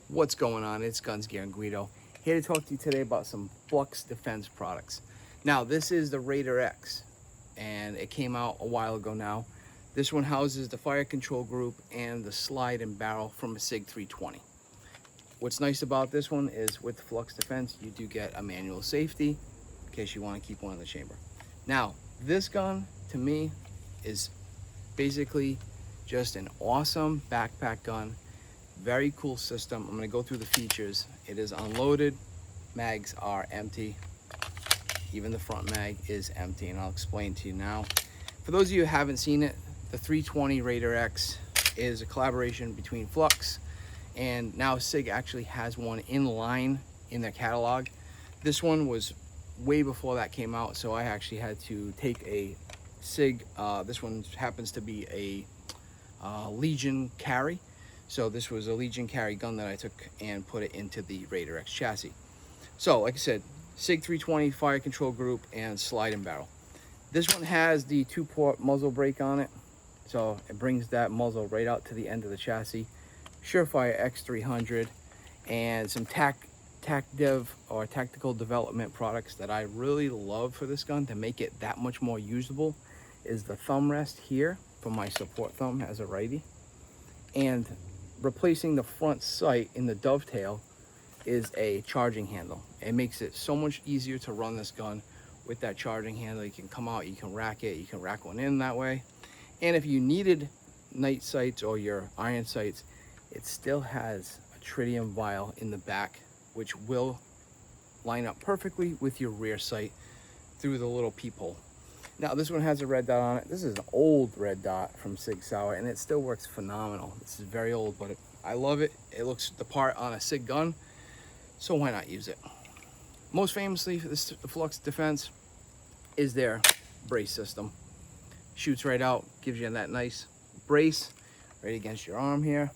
What's going on? It's Guns Gear and Guido here to talk to you today about some Flux Defense products. Now, this is the Raider X, and it came out a while ago now. This one houses the fire control group and the slide and barrel from a SIG 320. What's nice about this one is with Flux Defense, you do get a manual safety in case you want to keep one in the chamber. Now, this gun to me is basically just an awesome backpack gun. Very cool system. I'm going to go through the features. It is unloaded. Mags are empty. Even the front mag is empty, and I'll explain to you now. For those of you who haven't seen it, the 320 Raider X is a collaboration between Flux, and now SIG actually has one in line in their catalog. This one was way before that came out, so I actually had to take a SIG. This one happens to be a Legion carry. So this was a Legion carry gun that I took and put it into the Raider X chassis. So like I said, SIG 320 fire control group and slide and barrel. This one has the 2-port muzzle brake on it. So it brings that muzzle right out to the end of the chassis. Surefire X300 and some TacDev or tactical development products that I really love for this gun to make it that much more usable is the thumb rest here for my support thumb as a righty. And replacing the front sight in the dovetail is a charging handle. It makes it so much easier to run this gun with that charging handle. You can come out, you can rack it, you can rack one in that way. And if you needed night sights or your iron sights, it still has a tritium vial in the back, which will line up perfectly with your rear sight through the little peephole. Now this one has a red dot on it. This is an old red dot from Sig Sauer, and it still works phenomenal. This is very old, but I love it. It looks the part on a Sig gun, so why not use it? Most famously, the Flux Defense is their brace system. Shoots right out, gives you that nice brace right against your arm here.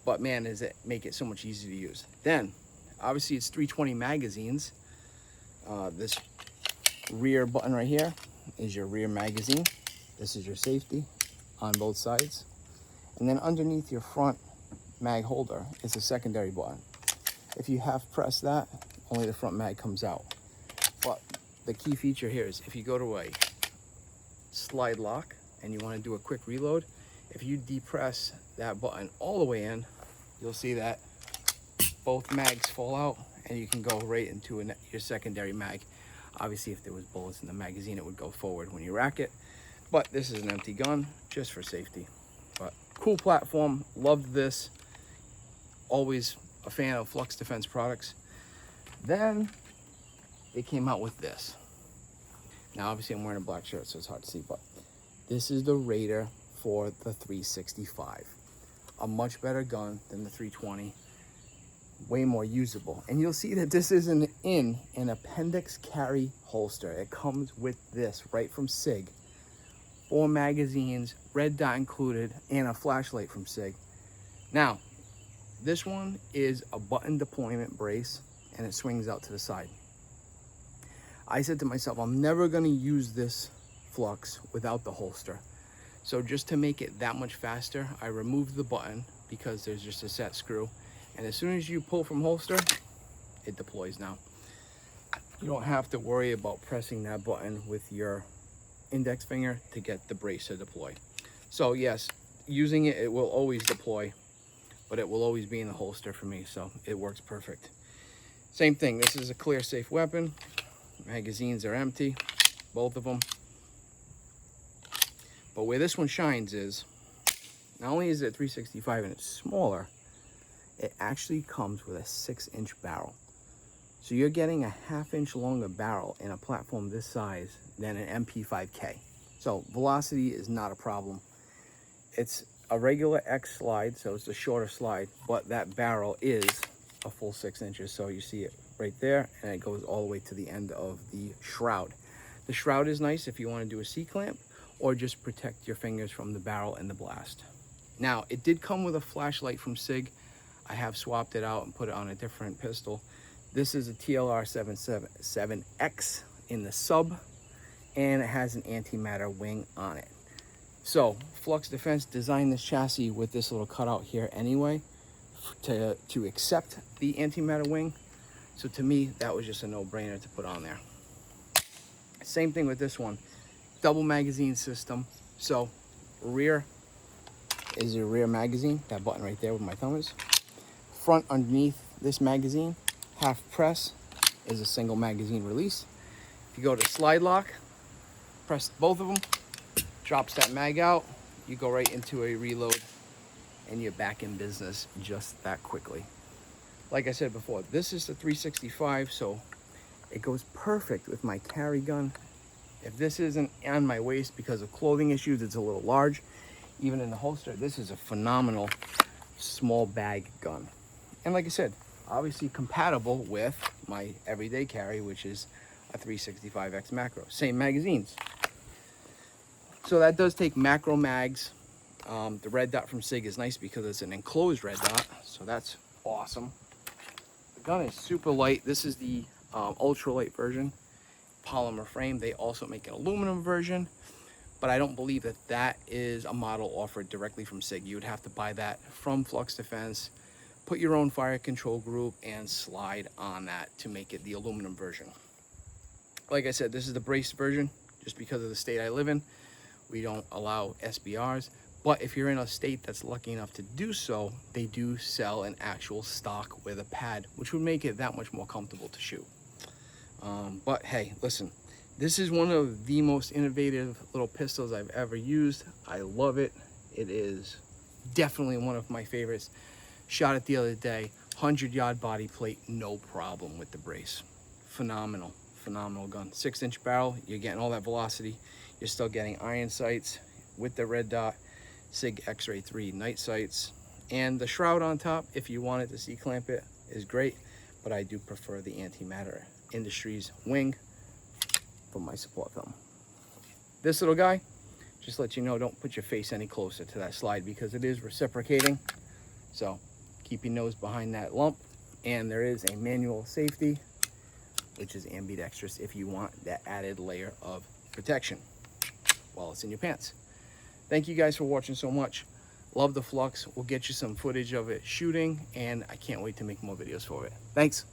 But man, does it make it so much easier to use. Then, obviously it's 320 magazines. This rear button right here is your rear magazine. This is your safety on both sides. And then underneath your front mag holder is a secondary button. If you half press that, only the front mag comes out. But the key feature here is if you go to a slide lock and you want to do a quick reload, if you depress that button all the way in, you'll see that both mags fall out and you can go right into your secondary mag. Obviously, if there was bullets in the magazine, it would go forward when you rack it. But this is an empty gun, just for safety. But cool platform, loved this. Always a fan of Flux Defense products. Then they came out with this. Now, obviously, I'm wearing a black shirt, so it's hard to see, but this is the Raider for the 365. A much better gun than the 320. Way more usable, and you'll see that this isn't in an appendix carry holster. It comes with this right from SIG. 4 magazines, red dot included, and a flashlight from SIG. Now, this one is a button deployment brace, and it swings out to the side. I said to myself, I'm never going to use this Flux without the holster. So just to make it that much faster, I removed the button because there's just a set screw. And as soon as you pull from holster, it deploys now. You don't have to worry about pressing that button with your index finger to get the brace to deploy. So yes, using it, it will always deploy, but it will always be in the holster for me, so it works perfect. Same thing, this is a clear, safe weapon. Magazines are empty, both of them. But where this one shines is, not only is it 365 and it's smaller, it actually comes with a 6-inch barrel. So you're getting a 1/2 inch longer barrel in a platform this size than an MP5K. So velocity is not a problem. It's a regular X slide, so it's a shorter slide, but that barrel is a full 6 inches. So you see it right there, and it goes all the way to the end of the shroud. The shroud is nice if you want to do a C-clamp or just protect your fingers from the barrel and the blast. Now, it did come with a flashlight from SIG. I have swapped it out and put it on a different pistol. This is a TLR 777X in the sub, and it has an antimatter wing on it. So Flux Defense designed this chassis with this little cutout here anyway to accept the antimatter wing. So to me, that was just a no-brainer to put on there. Same thing with this one, double magazine system. So rear is your rear magazine, that button right there with my thumb is. Front underneath this magazine, half press, is a single magazine release. If you go to slide lock, press both of them, drops that mag out, you go right into a reload, and you're back in business just that quickly. Like I said before, this is the 365, so it goes perfect with my carry gun. If this isn't on my waist because of clothing issues, it's a little large. Even in the holster, this is a phenomenal small bag gun. And like I said, obviously compatible with my everyday carry, which is a 365X macro. Same magazines. So that does take macro mags. The red dot from SIG is nice because it's an enclosed red dot, so that's awesome. The gun is super light. This is the ultralight version, polymer frame. They also make an aluminum version, but I don't believe that that is a model offered directly from SIG. You would have to buy that from Flux Defense, put your own fire control group, and slide on that to make it the aluminum version. Like I said, this is the braced version. Just because of the state I live in, we don't allow SBRs. But if you're in a state that's lucky enough to do so, they do sell an actual stock with a pad, which would make it that much more comfortable to shoot. But hey, listen, this is one of the most innovative little pistols I've ever used. I love it. It is definitely one of my favorites. Shot it the other day, 100-yard body plate, no problem with the brace. Phenomenal, phenomenal gun. 6-inch barrel, you're getting all that velocity. You're still getting iron sights with the red dot. SIG X-Ray 3 night sights, and the shroud on top, if you wanted to C-clamp it, is great, but I do prefer the Antimatter Industries wing for my support film. This little guy, just let you know, don't put your face any closer to that slide because it is reciprocating, so keep your nose behind that lump. And there is a manual safety, which is ambidextrous if you want that added layer of protection while it's in your pants. Thank you guys for watching so much. Love the Flux. We'll get you some footage of it shooting, and I can't wait to make more videos for it. Thanks.